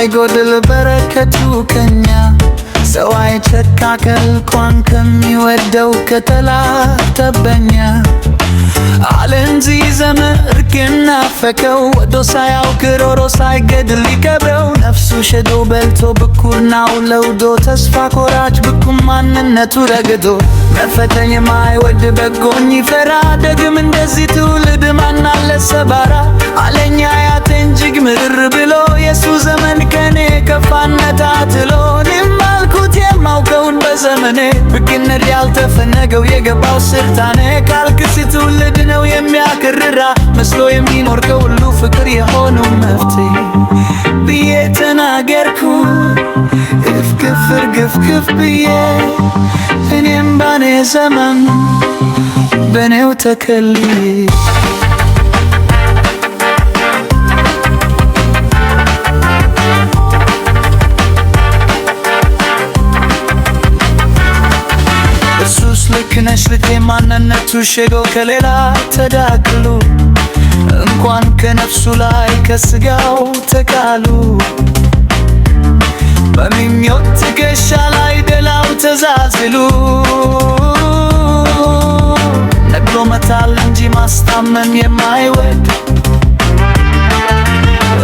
የማይጎድል በረከቱ ከኛ ሰው አይተካከል እንኳን ከሚወደው ከተላተበኛ አለ እንጂ ዘመን እርቅን ናፈቀው ወዶ ሳያውቅ ሮሮ ሳይገድል ሊቀብረው ነፍሱ ሸዶ በልቶ ብኩርናው ለውዶ ተስፋ ቆራጭ ብኩም ማንነቱ ረግቶ መፈተኝ የማይወድ በጎኝ ይፈራ ደግም እንደዚህ ትውልድ ማናለ ሰባራ አለኛ አያቴን እጅግ ምርር ብሎ የሱ ዘመን ከኔ ከፋነት አትሎ እኔም አልኩት የማውቀውን በዘመኔ ብግነት ያልተፈነገው የገባው ስልጣኔ ካልክስ ትውልድ ነው የሚያከርራ መስሎ የሚኖር ከሁሉ ፍቅር የሆነው መፍትሄ ብዬ ተናገርኩ እፍግፍ እርግፍግፍ ብዬ እኔም ባኔ ዘመን በኔው ተከልዬ ልክነሽ ልቴ ማንነቱ ሸዶ ከሌላ ተዳክሉ እንኳን ከነፍሱ ላይ ከስጋው ተቃሉ በምኞት ትከሻ ላይ ደላው ተዛዝሉ ነግሮ መታል እንጂ ማስታመን የማይወድ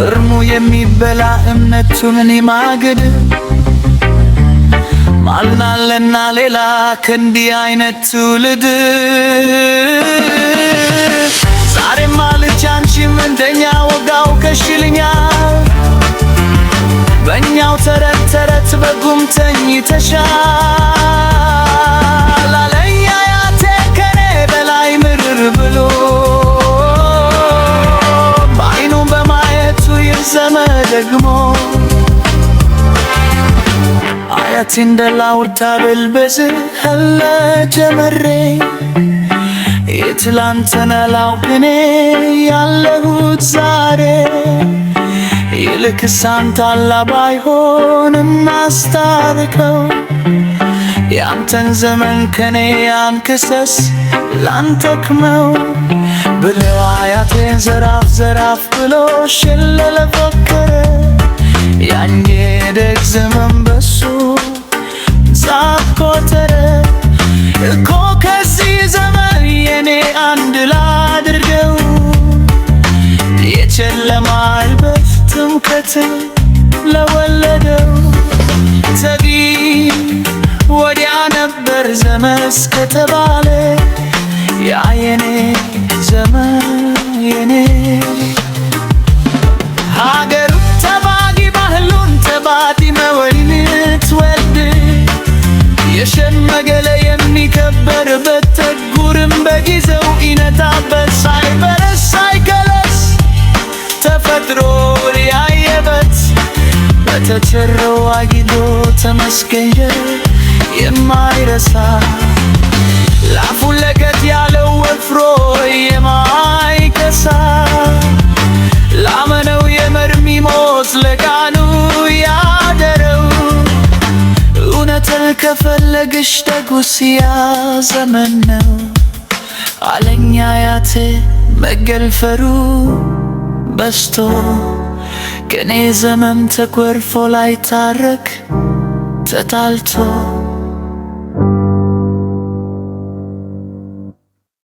እርሙ የሚበላ እምነቱን ማግድ ማልናለና ሌላ ከእንዲህ አይነት ትውልድ ዛሬማ ልጅ አንቺም እንደኛ ወጋው ከሽልኛል በእኛው ተረት ተረት በጉም ተኝተሻል አለኝ አያቴ ከኔ በላይ ምርር ብሎ በዓይኑ በማየቱ ይርዘመ ደግሞ አያቴ እንደላውርታ በልበዝ አለ ጀመሬ የትላንትና ላውቅኔ ያለሁት ዛሬ ይልቅስ አንተ አላ ባይሆንም አስታርቀው ያንተን ዘመን ከኔ ያንክሰስ ላንተክመው ብለው አያቴን ዘራፍ ዘራፍ ብሎ ሽለለ ፈከረ ያኔ ደግ ዘመን በሱ ዛፍ ቆጠረ እኮ ከዚህ ዘመን የኔ አንድ ላድርገው የጨለማ አልበት ትምክህትን ለወለደው ተጊ ወዲያ ነበር ዘመን እስከተባለ ያ የኔ ዘመን የኔ ሀገሩ ተባጊ ባህሉን ተባቲ መወይንት ወልድ የሸመገለ የሚከበርበት ተጉርም በጊዜው ይነታበት ሳይበረስ ሳይከለስ ተፈጥሮ ያየበት በተቸረው አጊዶ ተመስገኘ የማይረሳ ላፉን ለቀት ያለው ወፍሮ የማይከሳ ላመነው የመርሚ ሞት ለቃኑ ያደረው እውነትን ከፈለግሽ ደጉስያ ዘመን ነው አለኛ አያቴ መገልፈሩ በስቶ ከኔ ዘመን ተኮርፎ ላይ ታረክ ተጣልቶ